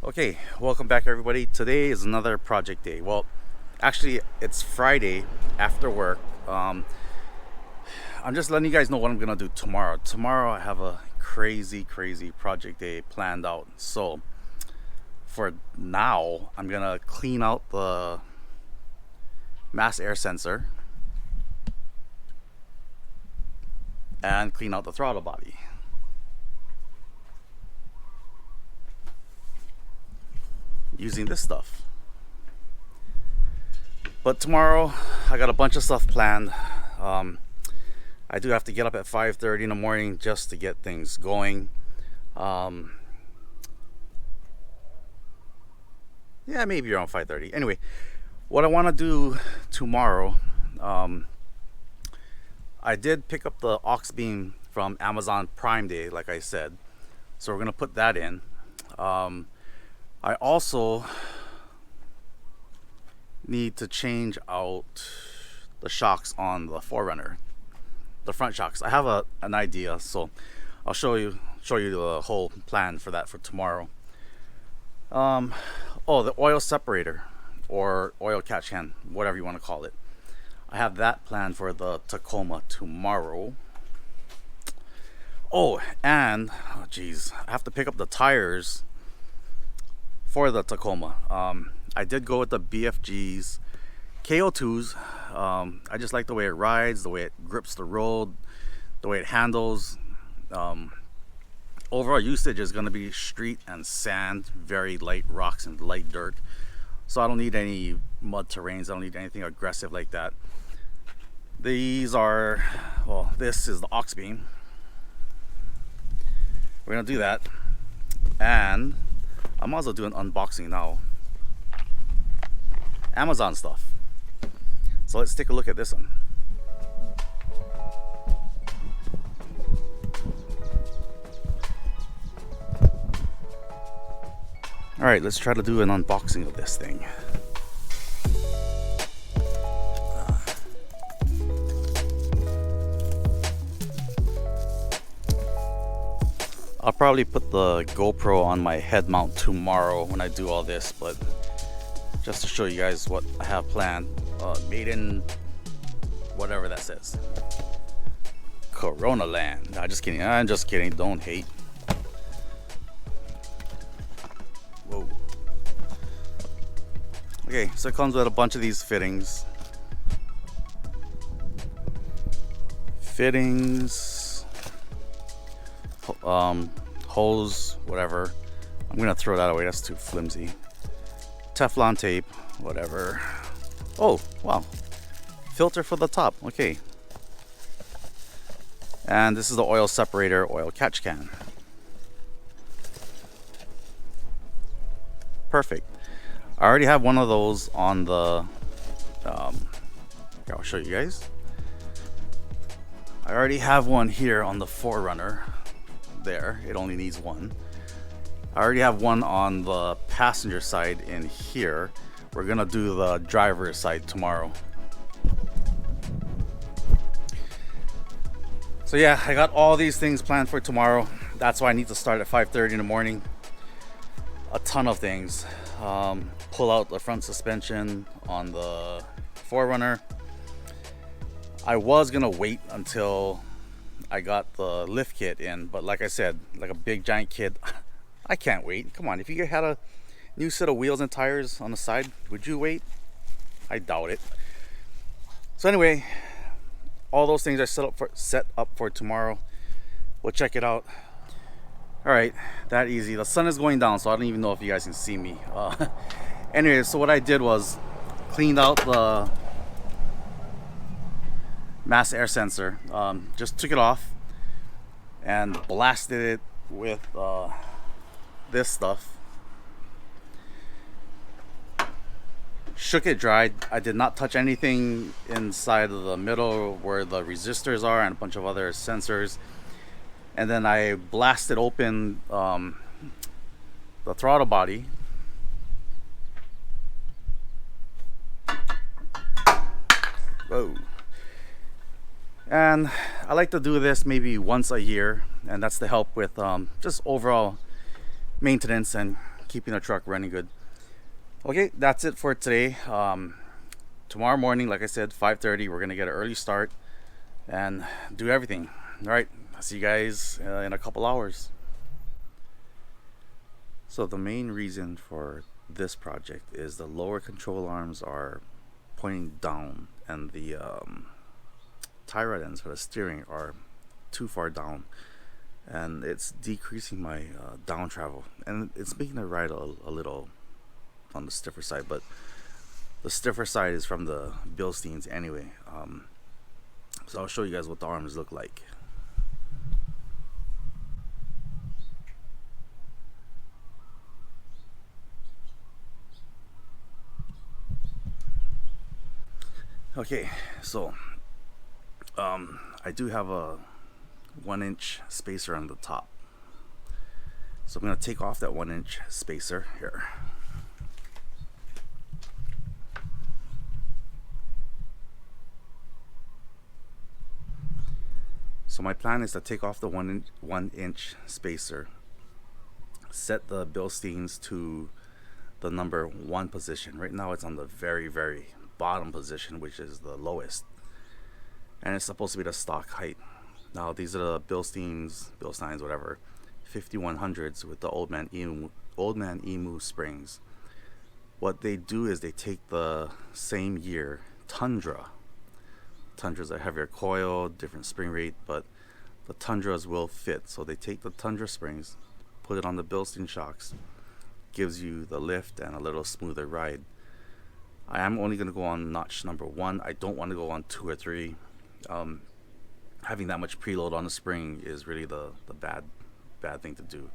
Okay, welcome back everybody. Today is another project day. Well, actually, it's Friday after work. I'm just letting you guys know what I'm gonna do tomorrow. Tomorrow, I have a crazy project day planned out. So, for now, I'm gonna clean out the mass air sensor and clean out the throttle body using this stuff. But tomorrow, I got a bunch of stuff planned. Um, I do have to get up at 5:30 in the morning just to get things going. Um, yeah, maybe around 5:30. Anyway, what I want to do tomorrow, um, I did pick up the aux beam from Amazon Prime Day, like I said. So we're gonna put that in. I also need to change out the shocks on the 4runner, the front shocks. I have an idea, so I'll show you the whole plan for that for tomorrow. Oh, the oil separator or oil catch can, whatever you want to call it. I have that planned for the Tacoma tomorrow. Oh, and geez, I have to pick up the tires for the Tacoma. I did go with the BFG's KO2s. I just like the way it rides, the way it grips the road, the way it handles. Overall usage is going to be street and sand, very light rocks and light dirt. So I don't need any mud terrains. I don't need anything aggressive like that. These are, well, this is the aux beam. We're going to do that. And I might as well do an unboxing now. Amazon stuff. So let's take a look at this one. Alright, let's try to do an unboxing of this thing. I'll probably put the GoPro on my head mount tomorrow when I do all this, but just to show you guys what I have planned. Made in whatever that says. Corona land. Nah, just kidding. I'm just kidding. Don't hate. Whoa. Okay, so it comes with a bunch of these fittings. Hose, whatever. I'm gonna throw that away. That's too flimsy. Teflon tape, whatever. Oh, wow. Filter for the top. Okay. And this is the oil separator, oil catch can. Perfect. I already have one of those on the here, I'll show you guys. I already have one here on the 4runner. There, it only needs one. I already have one on the passenger side in here. We're gonna do the driver's side tomorrow. So yeah, I got all these things planned for tomorrow. That's why I need to start at 5:30 in the morning. A ton of things. Pull out the front suspension on the 4runner. I was gonna wait until I got the lift kit in, but like I said, like a big giant kid, I can't wait. Come on, if you had a new set of wheels and tires on the side, would you wait? I doubt it. So anyway, all those things are set up for tomorrow. We'll check it out. All right, that easy. The sun is going down, so I don't even know if you guys can see me. Anyway, so what I did was cleaned out the mass air sensor. Just took it off and blasted it with this stuff. Shook it dry. I did not touch anything inside of the middle where the resistors are and a bunch of other sensors. And then I blasted open the throttle body. Whoa. And I like to do this maybe once a year, and that's to help with just overall maintenance and keeping the truck running good. Okay, that's it for today. Tomorrow morning, like I said, 5:30, we're gonna get an early start and do everything. All right, I'll see you guys in a couple hours. So the main reason for this project is the lower control arms are pointing down, and the tie rod ends for the steering are too far down, and it's decreasing my down travel, and it's making the ride a little on the stiffer side. But the stiffer side is from the Bilsteins anyway. So I'll show you guys what the arms look like. Okay, so I do have a 1-inch spacer on the top, so I'm going to take off that 1-inch spacer here. So my plan is to take off the 1-inch spacer, set the Bilsteins to the number 1 position. Right now it's on the very bottom position, which is the lowest, and it's supposed to be the stock height. Now these are the Bilsteins, whatever, 5100s with the old man emu springs. What they do is they take the same year Tundras are heavier coil, different spring rate, but the Tundras will fit. So they take the Tundra springs, put it on the Bilstein shocks, gives you the lift and a little smoother ride. I am only going to go on notch number 1. I don't want to go on 2 or 3. Having that much preload on the spring is really the bad thing to do.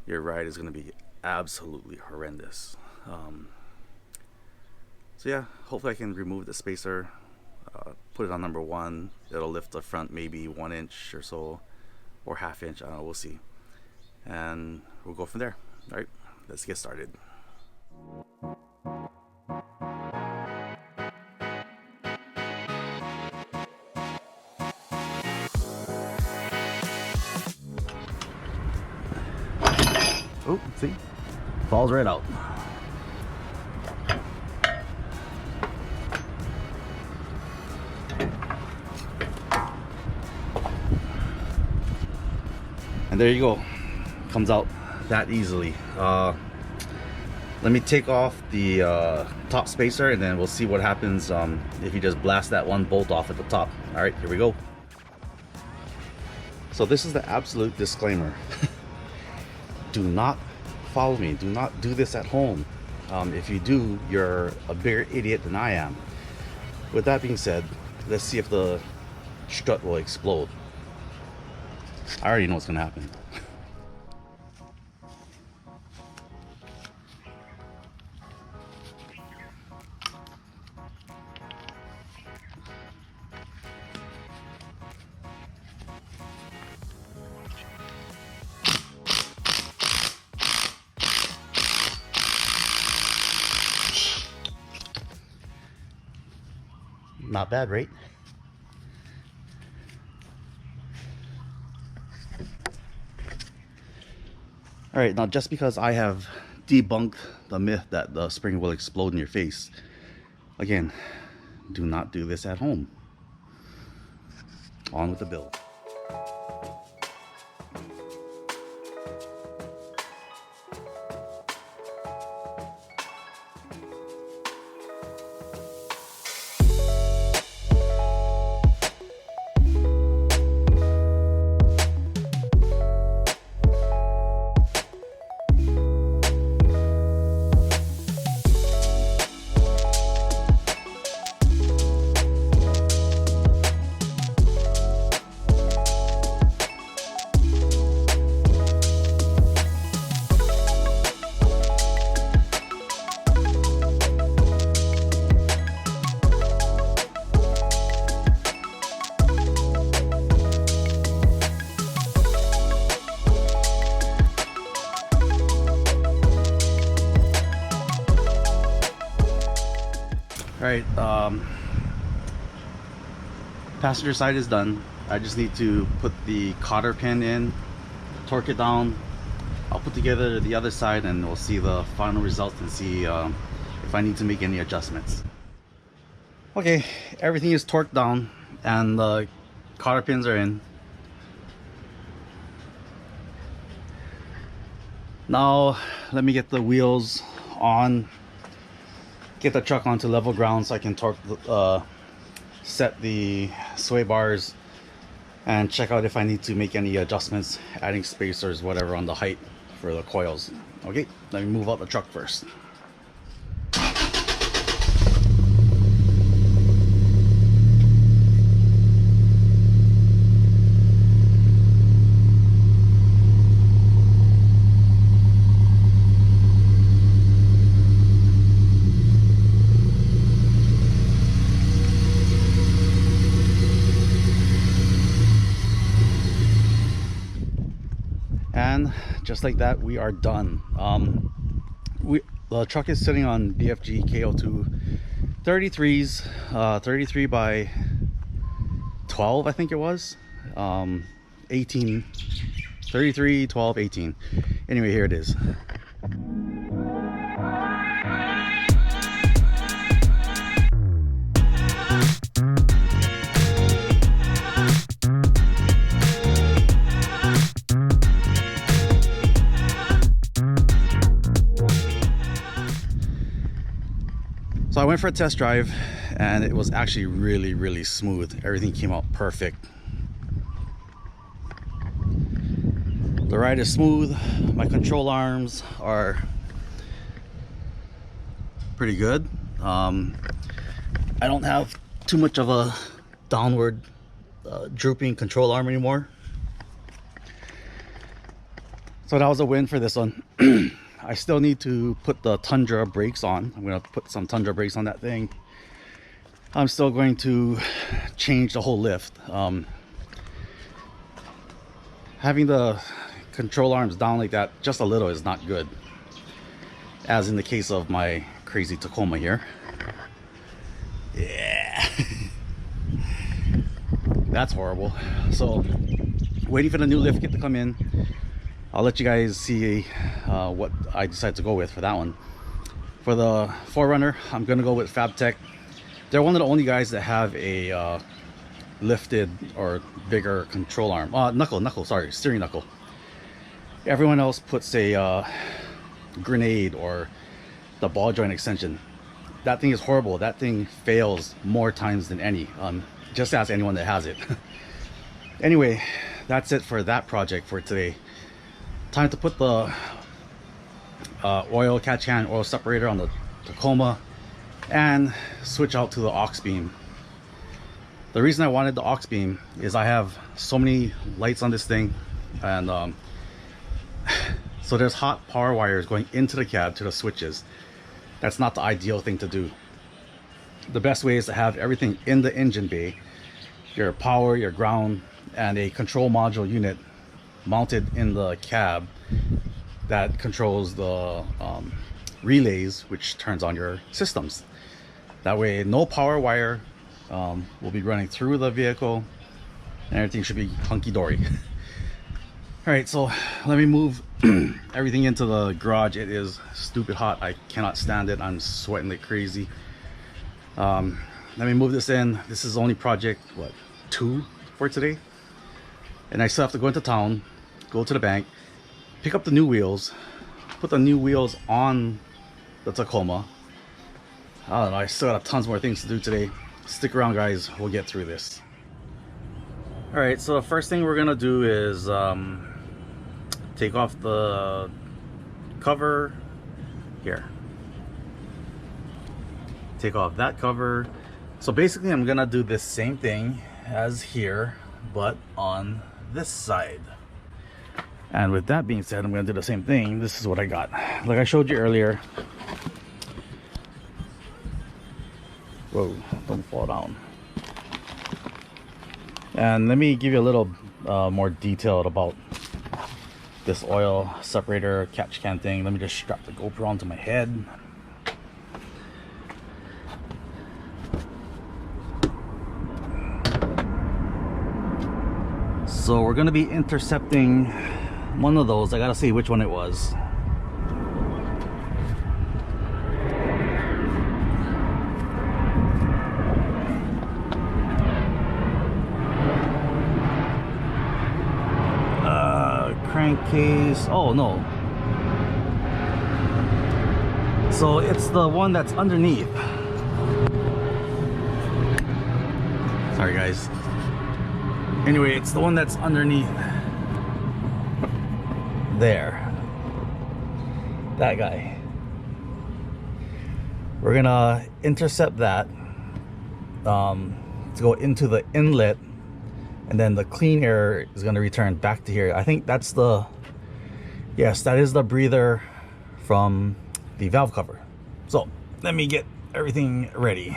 Your ride is going to be absolutely horrendous. So yeah, hopefully I can remove the spacer, put it on number 1. It'll lift the front maybe 1 inch or so, or ½ inch. I don't know, we'll see, and we'll go from there. All right, let's get started. Oh, see? Falls right out. And there you go. Comes out that easily. Let me take off the top spacer, and then we'll see what happens if you just blast that one bolt off at the top. All right, here we go. So this is the absolute disclaimer. Do not follow me. Do not do this at home. If you do, you're a bigger idiot than I am. With that being said, let's see if the strut will explode. I already know what's gonna happen. Not bad, right? All right, now just because I have debunked the myth that the spring will explode in your face, again, do not do this at home. On with the build. Alright, passenger side is done. I just need to put the cotter pin in, torque it down, I'll put together the other side and we'll see the final result and see if I need to make any adjustments. Okay, everything is torqued down and the cotter pins are in. Now let me get the wheels on, get the truck onto level ground so I can torque, set the sway bars and check out if I need to make any adjustments, adding spacers, whatever on the height for the coils. Okay, let me move out the truck first. And just like that, we are done. The truck is sitting on BFG KO2 33s, 33 by 12, I think it was, 18, 33, 12, 18. Anyway, here it is. So I went for a test drive and it was actually really smooth. Everything came out perfect. The ride is smooth. My control arms are pretty good. I don't have too much of a downward drooping control arm anymore. So that was a win for this one. I still need to put the Tundra brakes on. I'm going to put some Tundra brakes on that thing. I'm still going to change the whole lift. Having the control arms down like that just a little is not good, as in the case of my crazy Tacoma here. Yeah. That's horrible. So waiting for the new lift kit to come in. I'll let you guys see what I decide to go with for that one. For the 4runner, I'm gonna go with FabTech. They're one of the only guys that have a lifted or bigger control arm. Steering knuckle. Everyone else puts a grenade or the ball joint extension. That thing is horrible. That thing fails more times than any. Just ask anyone that has it. Anyway, that's it for that project for today. Time to put the oil catch can oil separator on the Tacoma and switch out to the aux beam. The reason I wanted the aux beam is I have so many lights on this thing, and so there's hot power wires going into the cab to the switches. That's not the ideal thing to do. The best way is to have everything in the engine bay, your power, your ground, and a control module unit mounted in the cab that controls the relays, which turns on your systems. That way no power wire will be running through the vehicle and everything should be hunky-dory. All right, so let me move everything into the garage. It is stupid hot. I cannot stand it. I'm sweating like crazy. Let me move this in. This is only project, what, 2 for today? And I still have to go into town, go to the bank, pick up the new wheels, put the new wheels on the Tacoma. I don't know, I still got tons more things to do today. Stick around, guys, we'll get through this. All right, so the first thing we're gonna do is take off the cover here. Take off that cover. So basically I'm gonna do this same thing as here, but on this side. And with that being said, I'm going to do the same thing. This is what I got. Like I showed you earlier. Whoa, don't fall down. And let me give you a little more detailed about this oil separator catch can thing. Let me just strap the GoPro onto my head. So we're going to be intercepting One of those. I gotta see which one it was. Crankcase. Oh no. So it's the one that's underneath. Sorry guys. Anyway, it's the one that's underneath there. That guy. We're gonna intercept that to go into the inlet, and then the clean air is gonna return back to here. I think that's the, yes, that is the breather from the valve cover. So let me get everything ready.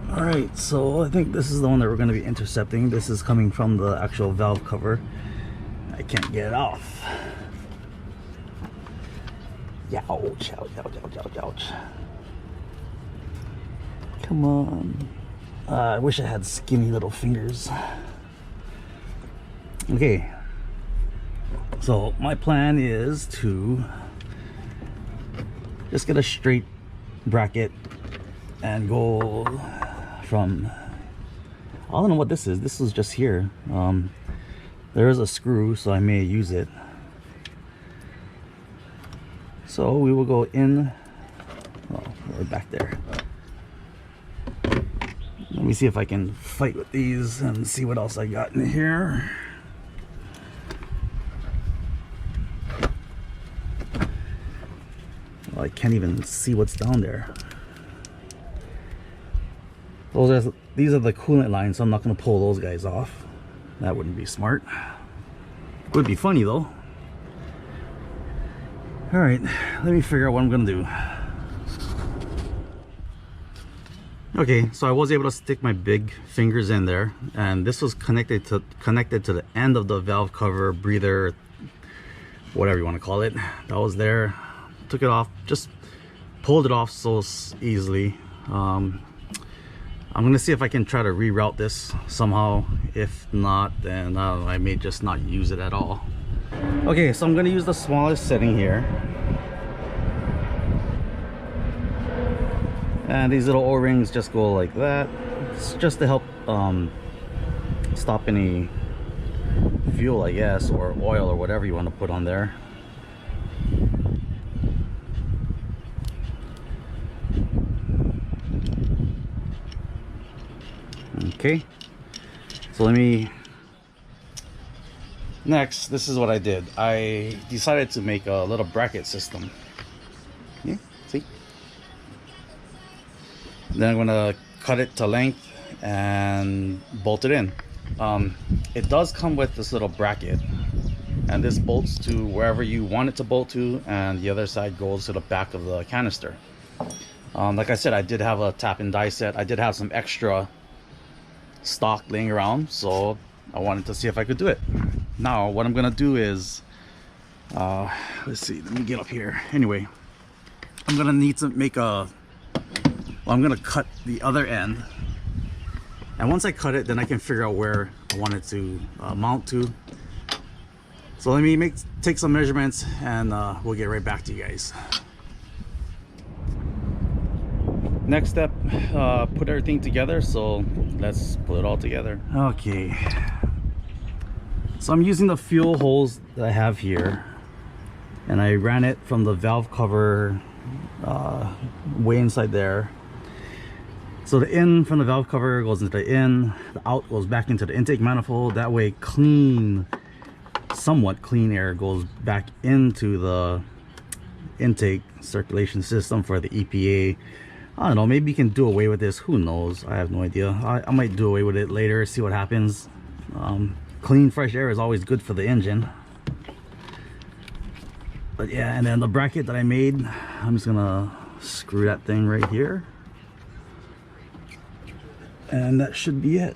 All right, so I think this is the one that we're going to be intercepting. This is coming from the actual valve cover. I can't get it off. Ouch, ouch, ouch, ouch, ouch, ouch. Come on. I wish I had skinny little fingers. Okay. So my plan is to just get a straight bracket and go from, I don't know what this is. This is just here. There is a screw, so I may use it. So we will go in. Oh, we're back there. Let me see if I can fight with these and see what else I got in here. Well, I can't even see what's down there. These are the coolant lines, so I'm not going to pull those guys off. That wouldn't be smart. Would be funny though. All right, let me figure out what I'm going to do. Okay, so I was able to stick my big fingers in there, and this was connected to the end of the valve cover, breather, whatever you want to call it. That was there. Took it off, just pulled it off so easily. I'm gonna see if I can try to reroute this somehow. If not, then I may just not use it at all. Okay, so I'm gonna use the smallest setting here, and these little O-rings just go like that. It's just to help stop any fuel, I guess, or oil or whatever you want to put on there. Okay, so next, this is what I did. I decided to make a little bracket system. Yeah, see? Then I'm gonna cut it to length and bolt it in. It does come with this little bracket, and this bolts to wherever you want it to bolt to, and the other side goes to the back of the canister. Like I said, I did have a tap and die set. I did have some extra stock laying around, so I wanted to see if I could do it. Now what I'm gonna do is let's see, let me get up here. Anyway, I'm gonna need to make I'm gonna cut the other end, and once I cut it, then I can figure out where I want it to mount to. So let me take some measurements, and we'll get right back to you guys. Next step, put everything together, so let's put it all together. Okay, so I'm using the fuel hose that I have here, and I ran it from the valve cover way inside there. So the in from the valve cover goes into the in, the out goes back into the intake manifold. That way somewhat clean air goes back into the intake circulation system for the EPA. I don't know, maybe you can do away with this, who knows, I have no idea. I might do away with it later, see what happens. Clean fresh air is always good for the engine. But yeah, and then the bracket that I made, I'm just gonna screw that thing right here, and that should be it.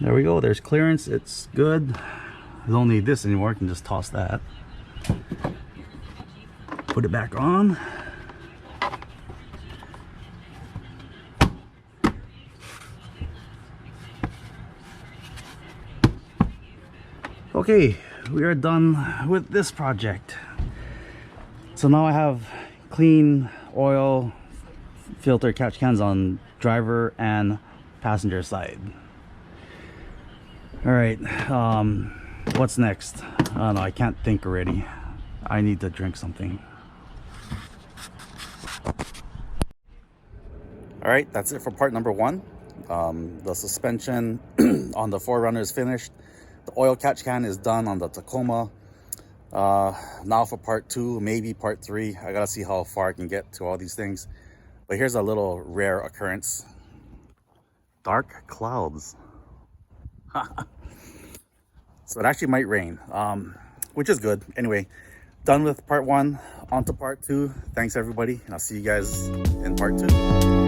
There we go, there's clearance, it's good. I don't need this anymore, I can just toss that. Put it back on. Okay, we are done with this project. So now I have clean oil filter catch cans on driver and passenger side. All right, what's next? I don't know, I can't think already. I need to drink something. All right, that's it for part number one. The suspension on the 4Runner is finished. The oil catch can is done on the Tacoma. Now for part two, maybe part three. I gotta see how far I can get to all these things. But here's a little rare occurrence. Dark clouds. So it actually might rain, which is good. Anyway, done with part one, on to part two. Thanks everybody, and I'll see you guys in part two.